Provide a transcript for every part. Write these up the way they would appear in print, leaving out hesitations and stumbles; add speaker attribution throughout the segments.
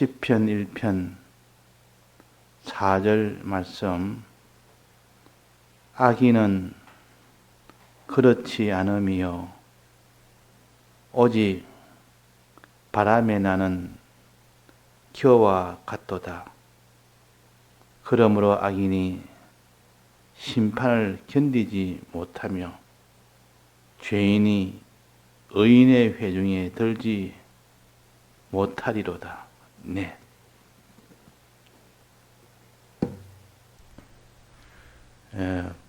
Speaker 1: 시편 1편 4절 말씀. 악인은 그렇지 않으며 오직 바람에 나는 겨와 같도다. 그러므로 악인이 심판을 견디지 못하며 죄인이 의인의 회중에 들지 못하리로다. 네.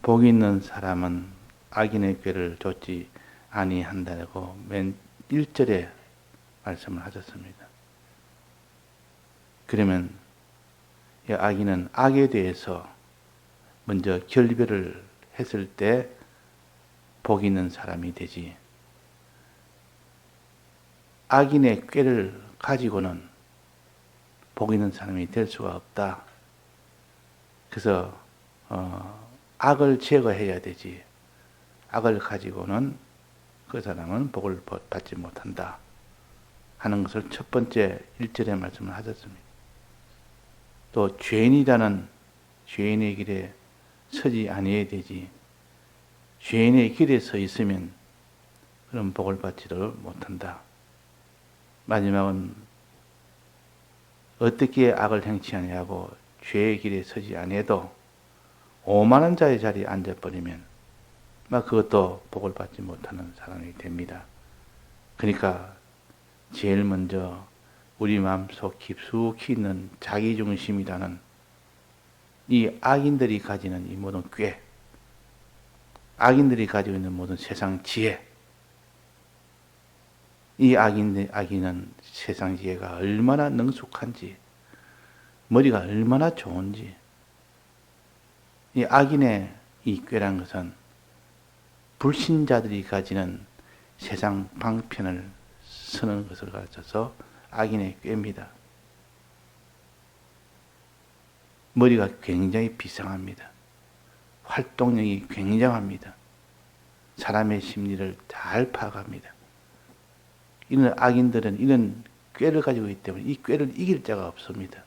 Speaker 1: 복 있는 사람은 악인의 꾀를 좇지 아니한다고 맨 1절에 말씀을 하셨습니다. 그러면 이 악인은 악에 대해서 먼저 결별을 했을 때 복 있는 사람이 되지, 악인의 꾀를 가지고는 복 있는 사람이 될 수가 없다. 그래서 악을 제거해야 되지, 악을 가지고는 그 사람은 복을 받지 못한다 하는 것을 첫 번째 1절에 말씀을 하셨습니다. 또 죄인이라는 죄인의 길에 서지 아니해야 되지, 죄인의 길에 서 있으면 그런 복을 받지를 못한다. 마지막은 어떻게 악을 행치 아니하고 죄의 길에 서지 아니해도 오만한 자의 자리에 앉아버리면 그것도 복을 받지 못하는 사람이 됩니다. 그러니까 제일 먼저 우리 마음속 깊숙이 있는 자기중심이라는 이 악인들이 가지는 이 모든 꾀, 악인들이 가지고 있는 모든 세상 지혜, 이 악인은 세상 지혜가 얼마나 능숙한지, 머리가 얼마나 좋은지, 이 악인의 이 꾀란 것은 불신자들이 가지는 세상 방편을 쓰는 것을 가르쳐서 악인의 꾀입니다. 머리가 굉장히 비상합니다. 활동력이 굉장합니다. 사람의 심리를 잘 파악합니다. 이런 악인들은 이런 꾀를 가지고 있기 때문에 이 꾀를 이길 자가 없습니다.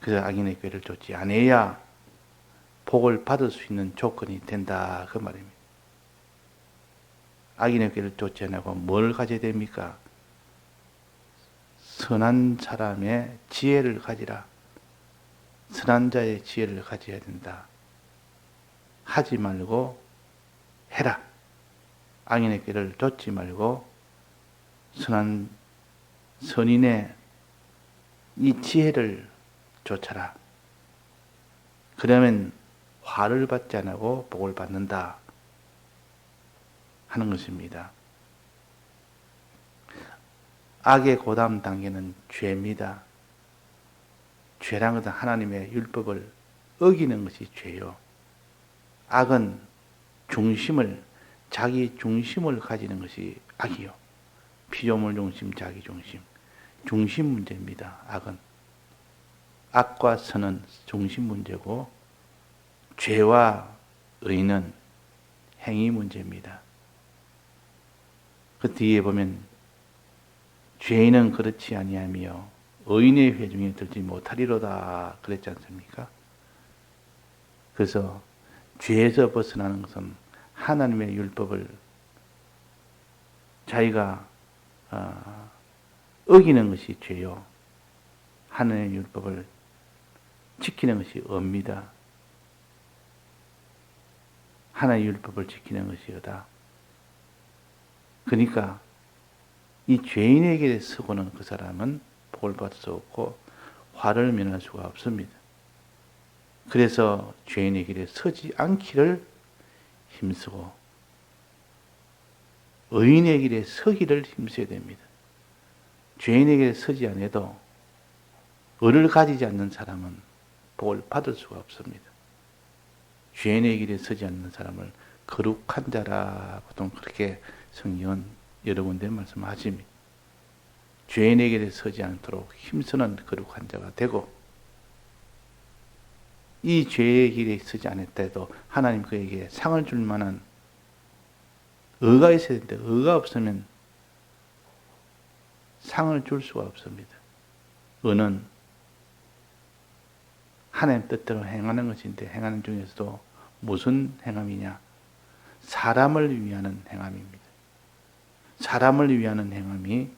Speaker 1: 그래서 악인의 꾀를 좇지 않아야 복을 받을 수 있는 조건이 된다, 그 말입니다. 악인의 꾀를 좇지 않고 뭘 가져야 됩니까? 선한 사람의 지혜를 가지라. 선한 자의 지혜를 가져야 된다. 하지 말고 해라. 악인의 꾀를 좇지 말고 선한 선인의 이 지혜를 좇아라. 그러면 화를 받지 않고 복을 받는다 하는 것입니다. 악의 고다음 단계는 죄입니다. 죄란 것은 하나님의 율법을 어기는 것이 죄요. 악은 자기 중심을 가지는 것이 악이요. 피조물 중심, 자기 중심 문제입니다. 악은. 악과 선은 중심 문제고 죄와 의는 행위 문제입니다. 그 뒤에 보면 죄인은 그렇지 아니하며 의인의 회중에 들지 못하리로다 그랬지 않습니까? 그래서 죄에서 벗어나는 것은 하나님의 율법을 자기가 어기는 것이 죄요. 하나님의 율법을 지키는 것이 의입니다. 하나님의 율법을 지키는 것이 의다. 그러니까 이 죄인에게 서고는 그 사람은 복을 받을 수 없고 화를 면할 수가 없습니다. 그래서 죄인의 길에 서지 않기를 힘쓰고 의인의 길에 서기를 힘써야 됩니다. 죄인의 길에 서지 않아도 의를 가지지 않는 사람은 복을 받을 수가 없습니다. 죄인의 길에 서지 않는 사람을 거룩한 자라 보통 그렇게 성경은 여러 군데 말씀하십니다. 죄인의 길에 서지 않도록 힘쓰는 거룩한 자가 되고, 이 죄의 길에 서지 않았다 해도 하나님 그에게 상을 줄 만한 의가 있어야 되는데 의가 없으면 상을 줄 수가 없습니다. 은은 하나님 뜻대로 행하는 것인데 행하는 중에서도 무슨 행함이냐? 사람을 위하는 행함입니다. 사람을 위하는 행함이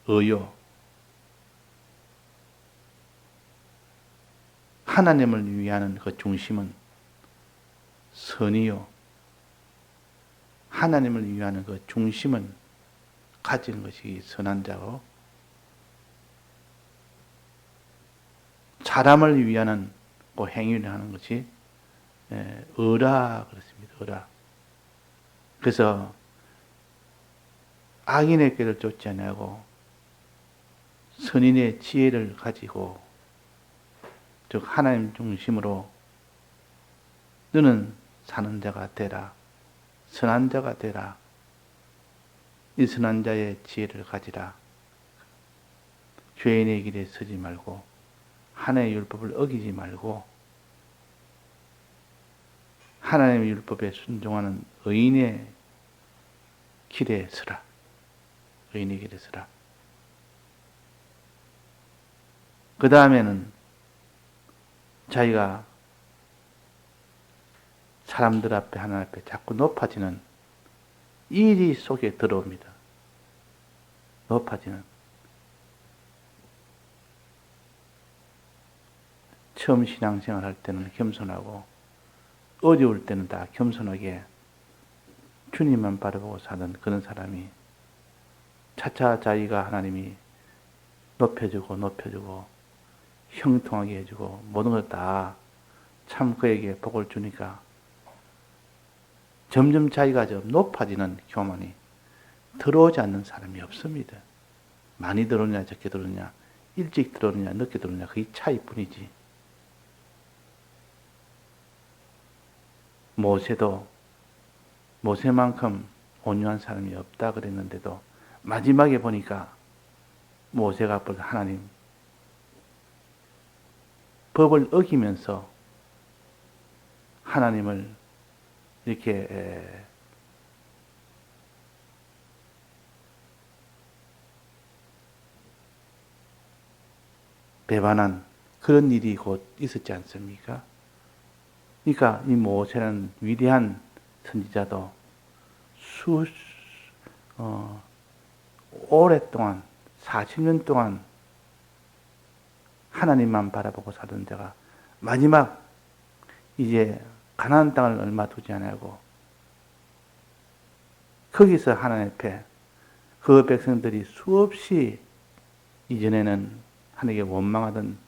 Speaker 1: 의요. 하나님을 위하는 그 중심은 선이요. 하나님을 위하는 그 중심은 가진 것이 선한 자고, 사람을 위하는 그 행위를 하는 것이 의라 그렇습니다. 의라. 그래서 악인의 길을 쫓지 아니하고 선인의 지혜를 가지고, 즉 하나님 중심으로 너는 사는 자가 되라, 선한 자가 되라, 이 선한 자의 지혜를 가지라, 죄인의 길에 서지 말고 하나님의 율법을 어기지 말고 하나님의 율법에 순종하는 의인의 길에 서라. 의인의 길에 서라. 그 다음에는 자기가 사람들 앞에, 하나님 앞에 자꾸 높아지는 일이 속에 들어옵니다. 높아지는. 처음 신앙생활 할 때는 겸손하고, 어려울 때는 다 겸손하게 주님만 바라보고 사는 그런 사람이 차차 자기가 하나님이 높여주고 형통하게 해주고 모든 걸 다 참 그에게 복을 주니까 점점 자기가 좀 높아지는 교만이 들어오지 않는 사람이 없습니다. 많이 들어오느냐 적게 들어오느냐, 일찍 들어오느냐 늦게 들어오느냐, 그게 차이뿐이지. 모세도 모세만큼 온유한 사람이 없다 그랬는데도 마지막에 보니까 모세가 앞으로 하나님 법을 어기면서 하나님을 이렇게 배반한 그런 일이 곧 있었지 않습니까? 그러니까 이 모세는 위대한 선지자도 오랫동안 40년 동안 하나님만 바라보고 살던 자가 마지막 이제 가나안 땅을 얼마 두지 않고 거기서 하나님 앞에 그 백성들이 수없이 이전에는 하나님께 원망하던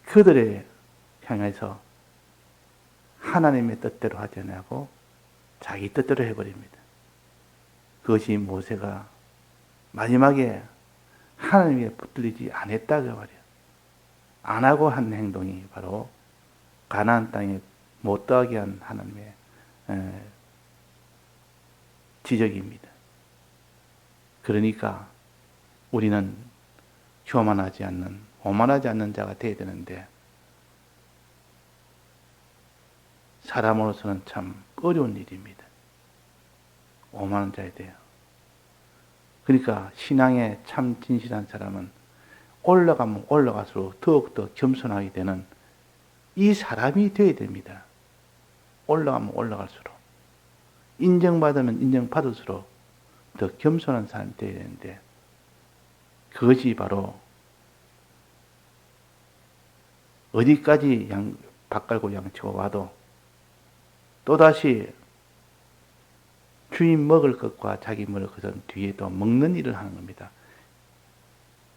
Speaker 1: 그들에 향해서 하나님의 뜻대로 하지 않고 자기 뜻대로 해버립니다. 그것이 모세가 마지막에 하나님께 붙들리지 않았다 그 말이야. 안 하고 한 행동이 바로 가나안 땅에 못 들어가게 한 하나님의 지적입니다. 그러니까 우리는 교만하지 않는, 오만하지 않는 자가 되어야 되는데 사람으로서는 참 어려운 일입니다. 오만한 자야 돼요. 그러니까 신앙에 참 진실한 사람은 올라가면 올라갈수록 더욱더 겸손하게 되는 이 사람이 되어야 됩니다. 올라가면 올라갈수록, 인정받으면 인정받을수록 더 겸손한 사람이 되어야 되는데, 그것이 바로 어디까지 밥 깔고 양치고 와도 또다시 주인 먹을 것과 자기 먹을 것은 뒤에 또 먹는 일을 하는 겁니다.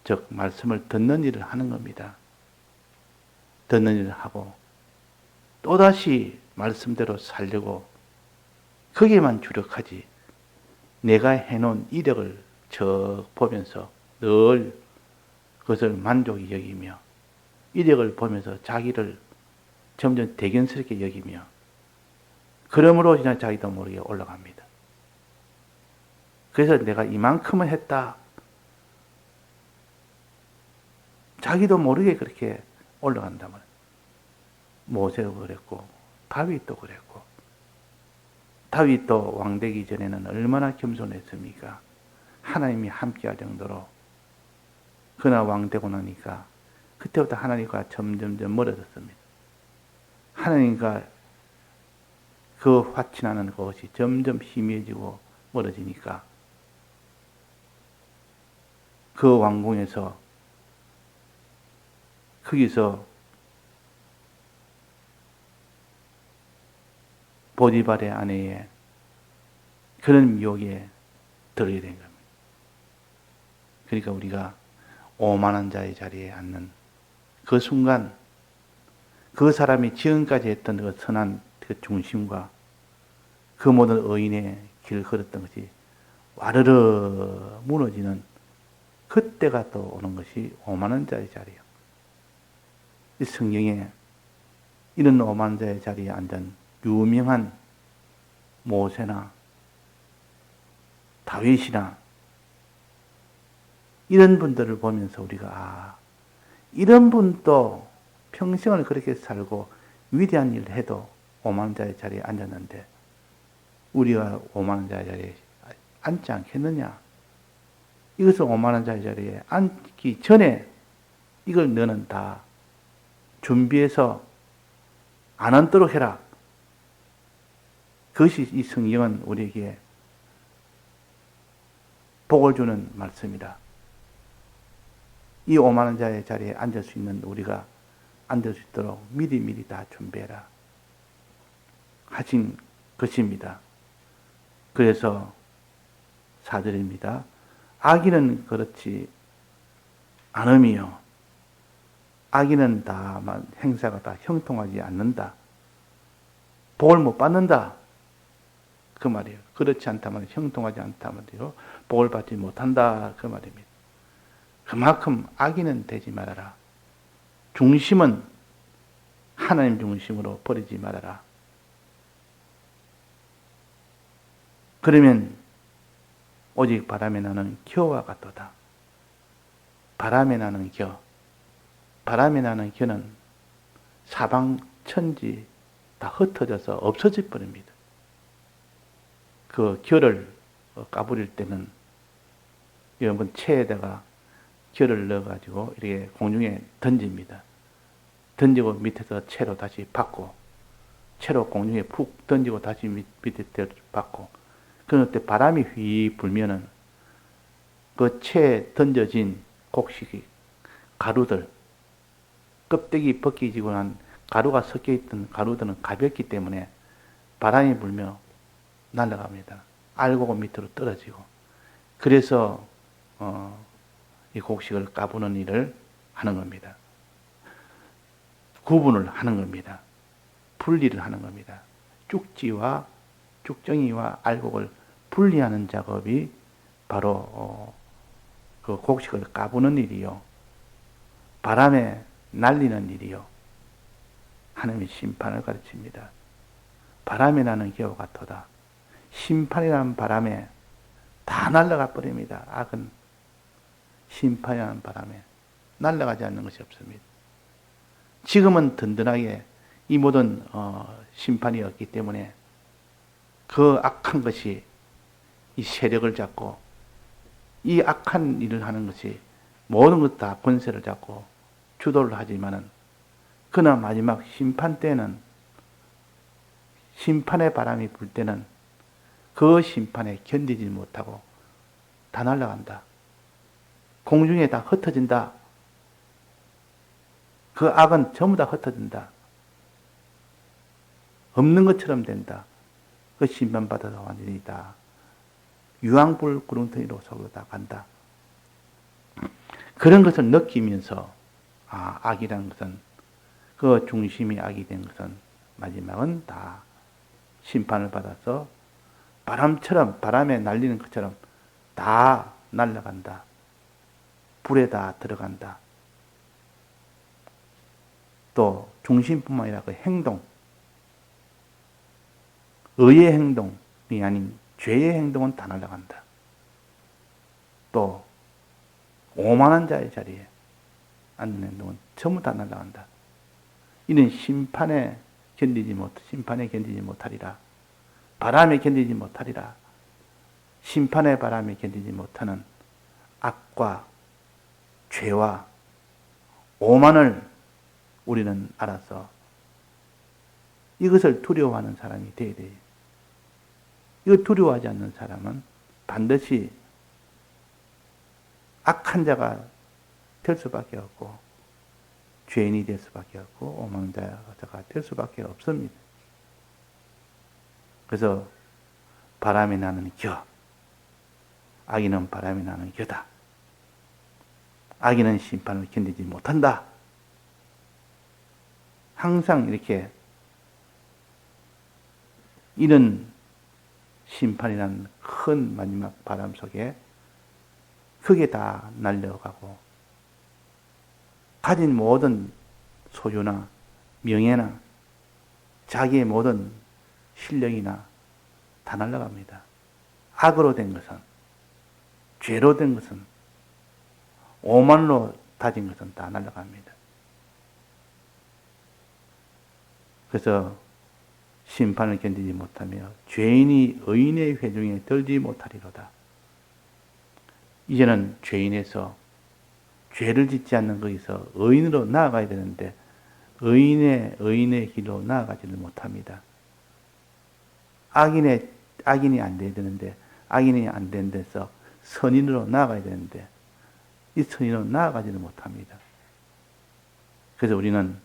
Speaker 1: 즉 말씀을 듣는 일을 하는 겁니다. 듣는 일을 하고 또다시 말씀대로 살려고 거기에만 주력하지, 내가 해놓은 이력을 저 보면서 늘 그것을 만족히 여기며 이력을 보면서 자기를 점점 대견스럽게 여기며 그러므로 그냥 자기도 모르게 올라갑니다. 그래서 내가 이만큼은 했다. 자기도 모르게 그렇게 올라간다면 모세도 그랬고 다윗도 그랬고, 다윗도 왕되기 전에는 얼마나 겸손했습니까? 하나님이 함께할 정도로 그나 왕 되고 나니까 그때부터 하나님과 점점점 멀어졌습니다. 하나님과 그 화친하는 것이 점점 희미해지고 멀어지니까 그 왕궁에서 거기서 보디발의 아내의 그런 유혹에 들어야 된 겁니다. 그러니까 우리가 오만한 자의 자리에 앉는 그 순간 그 사람이 지금까지 했던 그 선한 그 중심과 그 모든 의인의 길을 걸었던 것이 와르르 무너지는 그때가 또 오는 것이 오만한 자의 자리예요. 이 성경에 이런 오만한 자의 자리에 앉은 유명한 모세나 다윗이나 이런 분들을 보면서 우리가 이런 분도 평생을 그렇게 살고 위대한 일을 해도 오만한 자의 자리에 앉았는데 우리가 오만한 자의 자리에 앉지 않겠느냐? 이것을 오만한 자의 자리에 앉기 전에 이걸 너는 다 준비해서 안 앉도록 해라. 그것이 이 성경은 우리에게 복을 주는 말씀이다. 이 오만한 자의 자리에 앉을 수 있는 우리가 앉을 수 있도록 미리 다 준비해라 하신 것입니다. 그래서 4절입니다. 악인은 그렇지 않음이요. 악인은 다만 행사가 다 형통하지 않는다. 복을 못 받는다. 그 말이에요. 그렇지 않다면 형통하지 않다면 복을 받지 못한다. 그 말입니다. 그만큼 악인은 되지 말아라. 중심은 하나님 중심으로 버리지 말아라. 그러면 오직 바람에 나는 겨와 같도다. 바람에 나는 겨. 바람에 나는 겨는 사방 천지 다 흩어져서 없어져 버립니다. 그 겨를 까부릴 때는 여러분 체에다가 겨를 넣어가지고 이렇게 공중에 던집니다. 던지고 밑에서 채로 다시 받고, 채로 공중에 푹 던지고 다시 밑에 받고, 그때 바람이 휘 불면은 그 채에 던져진 곡식이 가루들, 껍데기 벗기지고 난 가루가 섞여 있던 가루들은 가볍기 때문에 바람이 불며 날아갑니다. 알곡은 밑으로 떨어지고. 그래서 이 곡식을 까부는 일을 하는 겁니다. 구분을 하는 겁니다. 분리를 하는 겁니다. 쭉지와 쭉정이와 알곡을 분리하는 작업이 바로 그 곡식을 까부는 일이요. 바람에 날리는 일이요. 하나님의 심판을 가르칩니다. 바람에 나는 겨와 같도다. 심판이라는 바람에 다 날아가 버립니다. 악은 심판이라는 바람에 날아가지 않는 것이 없습니다. 지금은 든든하게 이 모든 심판이 없기 때문에 그 악한 것이 이 세력을 잡고 이 악한 일을 하는 것이 모든 것 다 권세를 잡고 주도를 하지만은 그러나 마지막 심판 때는 심판의 바람이 불 때는 그 심판에 견디지 못하고 다 날아간다. 공중에 다 흩어진다. 그 악은 전부 다 흩어진다. 없는 것처럼 된다. 그 심판받아서 완전히 다 유황불 구렁텅이로 속으로 다 간다. 그런 것을 느끼면서 악이라는 것은 그 중심이 악이 된 것은 마지막은 다 심판을 받아서 바람처럼 바람에 날리는 것처럼 다 날아간다. 불에 다 들어간다. 또 중심뿐만 아니라 그 행동, 의의 행동이 아닌 죄의 행동은 다 날아간다. 또 오만한 자의 자리에 앉는 행동은 전부 다 날아간다. 이는 심판에 견디지 못하리라. 바람에 견디지 못하리라. 심판의 바람에 견디지 못하는 악과 죄와 오만을 우리는 알아서 이것을 두려워하는 사람이 되어야 돼요. 이걸 두려워하지 않는 사람은 반드시 악한 자가 될 수밖에 없고 죄인이 될 수밖에 없고 오만자가 될 수밖에 없습니다. 그래서 바람이 나는 겨, 악인은 바람이 나는 겨다. 악인은 심판을 견디지 못한다. 항상 이렇게 이런 심판이라는 큰 마지막 바람 속에 크게 다 날려가고 가진 모든 소유나 명예나 자기의 모든 실력이나 다 날아갑니다. 악으로 된 것은, 죄로 된 것은, 오만으로 다진 것은 다 날아갑니다. 그래서 심판을 견디지 못하며 죄인이 의인의 회중에 들지 못하리로다. 이제는 죄인에서 죄를 짓지 않는 거기서 의인으로 나아가야 되는데 의인의 길로 나아가지를 못합니다. 악인이 안 돼야 되는데 악인이 안 된 데서 선인으로 나아가야 되는데 이 선인으로 나아가지를 못합니다. 그래서 우리는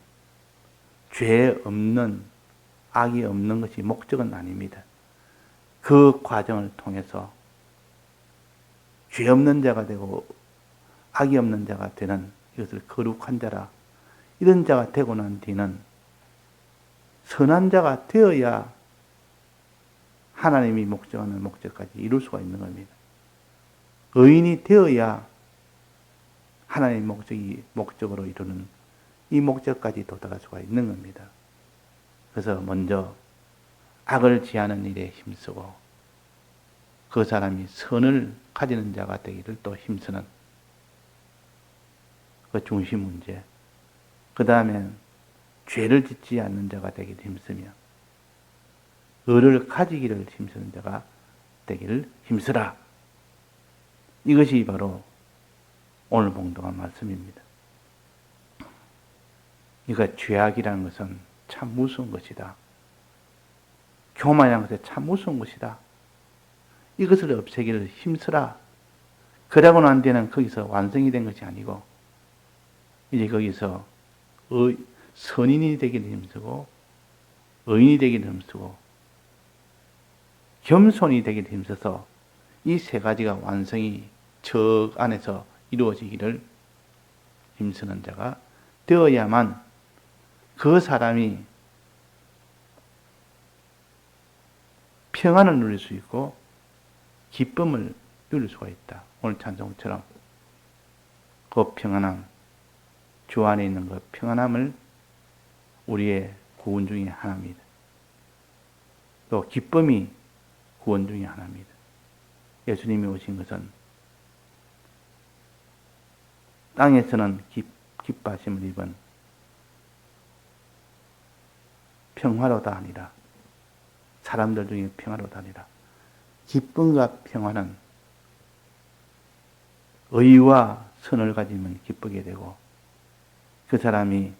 Speaker 1: 죄 없는 악이 없는 것이 목적은 아닙니다. 그 과정을 통해서 죄 없는 자가 되고 악이 없는 자가 되는 이것을 거룩한 자라 이런 자가 되고 난 뒤는 선한 자가 되어야 하나님이 목적하는 목적까지 이룰 수가 있는 겁니다. 의인이 되어야 하나님의 목적으로 이루는 이 목적까지 도달할 수가 있는 겁니다. 그래서 먼저 악을 지하는 일에 힘쓰고 그 사람이 선을 가지는 자가 되기를 또 힘쓰는 그 중심 문제. 그 다음엔 죄를 짓지 않는 자가 되기를 힘쓰며 의를 가지기를 힘쓰는 자가 되기를 힘쓰라. 이것이 바로 오늘 봉독한 말씀입니다. 그러니까 죄악이라는 것은 참 무서운 것이다. 교만이라는 것은 참 무서운 것이다. 이것을 없애기를 힘쓰라. 그러고 난 뒤에는 거기서 완성이 된 것이 아니고 이제 거기서 선인이 되기를 힘쓰고 의인이 되기를 힘쓰고 겸손이 되기를 힘써서 이 세 가지가 완성이 저 안에서 이루어지기를 힘쓰는 자가 되어야만 그 사람이 평안을 누릴 수 있고 기쁨을 누릴 수가 있다. 오늘 찬송처럼 그 평안함, 주 안에 있는 그 평안함을 우리의 구원 중에 하나입니다. 또 기쁨이 구원 중에 하나입니다. 예수님이 오신 것은 땅에서는 기뻐하심을 입은 평화로다 아니라 사람들 중에 평화로다 아니라 기쁨과 평화는 의와 선을 가지면 기쁘게 되고 그 사람이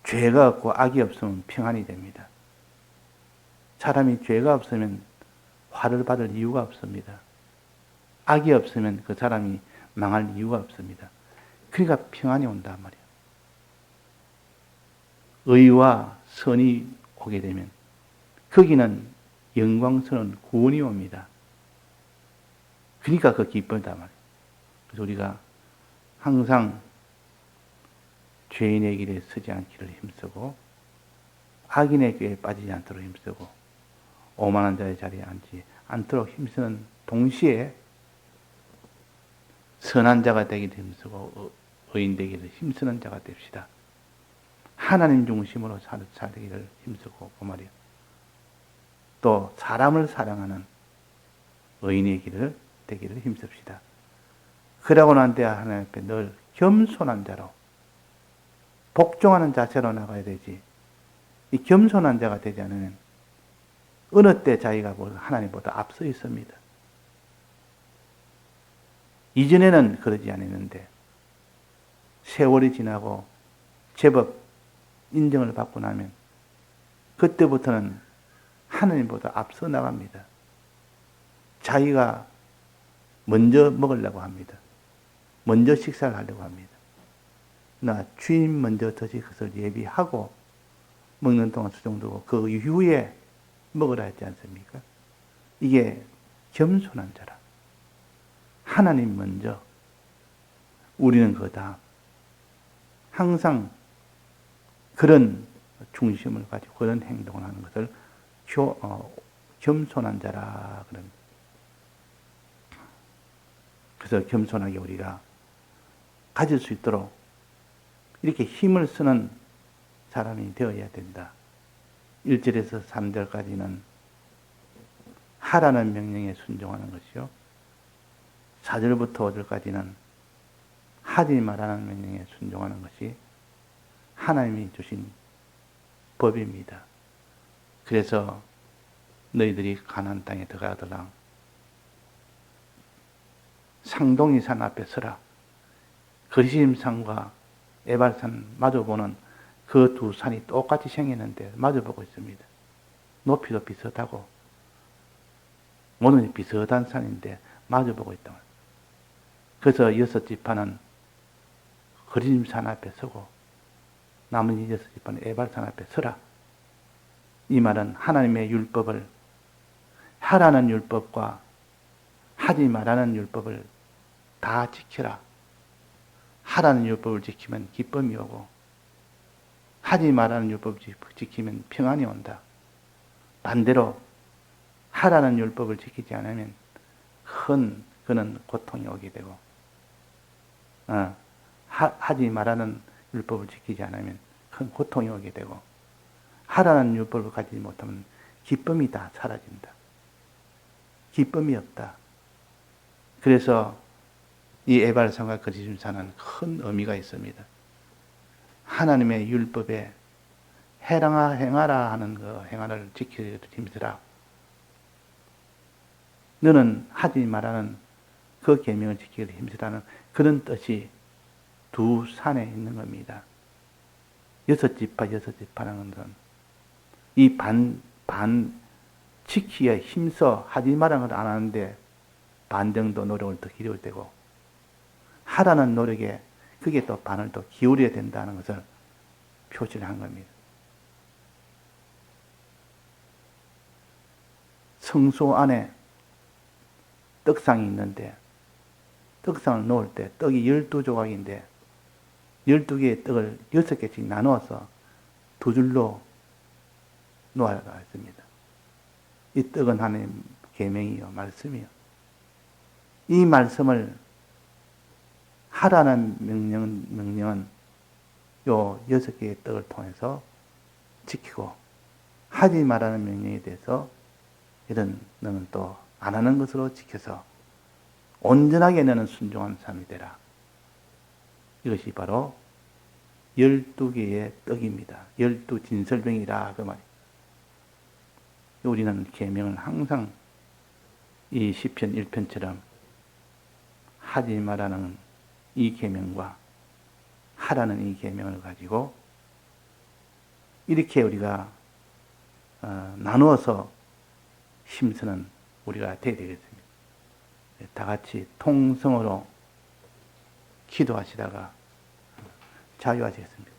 Speaker 1: 죄가 없고 악이 없으면 평안이 됩니다. 사람이 죄가 없으면 화를 받을 이유가 없습니다. 악이 없으면 그 사람이 망할 이유가 없습니다. 그러니까 평안이 온단 말이에요. 의와 선이 오게 되면 거기는 영광스러운 구원이 옵니다. 그러니까 그 기쁨이단 말이에요. 그래서 우리가 항상 죄인의 길에 서지 않기를 힘쓰고 악인의 길에 빠지지 않도록 힘쓰고 오만한 자의 자리에 앉지 않도록 힘쓰는 동시에 선한 자가 되기를 힘쓰고 의인 되기를 힘쓰는 자가 됩시다. 하나님 중심으로 살기를 힘쓰고 그 말이에요. 또 사람을 사랑하는 의인의 길을 되기를 힘씁시다. 그러고 난 뒤에 하나님 앞에 늘 겸손한 자로 복종하는 자세로 나가야 되지. 이 겸손한 자가 되지 않으면 어느 때 자기가 하나님보다 앞서 있습니다. 이전에는 그러지 않았는데 세월이 지나고 제법 인정을 받고 나면 그때부터는 하나님보다 앞서 나갑니다. 자기가 먼저 먹으려고 합니다. 먼저 식사를 하려고 합니다. 나 주인 먼저 드실 것을 예비하고 먹는 동안 수정두고 그 이후에 먹으라 했지 않습니까? 이게 겸손한 자라. 하나님 먼저, 우리는 그 다음. 항상 그런 중심을 가지고 그런 행동을 하는 것을 겸손한 자라 그럽니다. 그래서 겸손하게 우리가 가질 수 있도록 이렇게 힘을 쓰는 사람이 되어야 된다. 1절에서 3절까지는 하라는 명령에 순종하는 것이요. 4절부터 5절까지는 하지 말라는 명령에 순종하는 것이 하나님이 주신 법입니다. 그래서 너희들이 가나안 땅에 들어가더라. 상동이 산 앞에 서라. 거리심산과 에발산 마주보는 그 두 산이 똑같이 생겼는데 마주보고 있습니다. 높이도 비슷하고 모든 비슷한 산인데 마주보고 있다. 그래서 6지파는 거리심산 앞에 서고 나머지 6지파는 에발산 앞에 서라. 이 말은 하나님의 율법을, 하라는 율법과 하지 말라는 율법을 다 지켜라. 하라는 율법을 지키면 기쁨이 오고 하지 말라는 율법을 지키면 평안이 온다. 반대로 하라는 율법을 지키지 않으면 그는 고통이 오게 되고 하지 말라는 율법을 지키지 않으면 큰 고통이 오게 되고 하라는 율법을 가지지 못하면 기쁨이 다 사라진다. 기쁨이 없다. 그래서 이 에발산과 거리심산은 큰 의미가 있습니다. 하나님의 율법에 행하라 하는 그 행하를 지키려 힘쓰라. 너는 하지 말라는 그 계명을 지키려 힘쓰라는 그런 뜻이 두 산에 있는 겁니다. 6지파라는 것은 이 지키기에 힘써 하지 말라는 걸 안 하는데 반 정도 노력을 더 기울여야 되고 하라는 노력에 그게 또 반을 더 기울여야 된다는 것을 표시를 한 겁니다. 성소 안에 떡상이 있는데 떡상을 놓을 때 떡이 12조각인데 12개의 떡을 6개씩 나누어서 두 줄로 놓아야 했습니다. 이 떡은 하나님 계명이요, 말씀이요. 이 말씀을 하라는 명령은 요 6개의 떡을 통해서 지키고 하지 말라는 명령에 대해서 너는 또 안 하는 것으로 지켜서 온전하게 너는 순종한 사람이 되라. 이것이 바로 12개의 떡입니다. 12진설병이라 그 말이에요. 우리는 계명을 항상 이 시편 1편처럼 하지 말라는 이 계명과 하라는 이 계명을 가지고 이렇게 우리가 나누어서 힘쓰는 우리가 되어야 되겠습니다. 다 같이 통성으로 기도하시다가 자유하시겠습니다.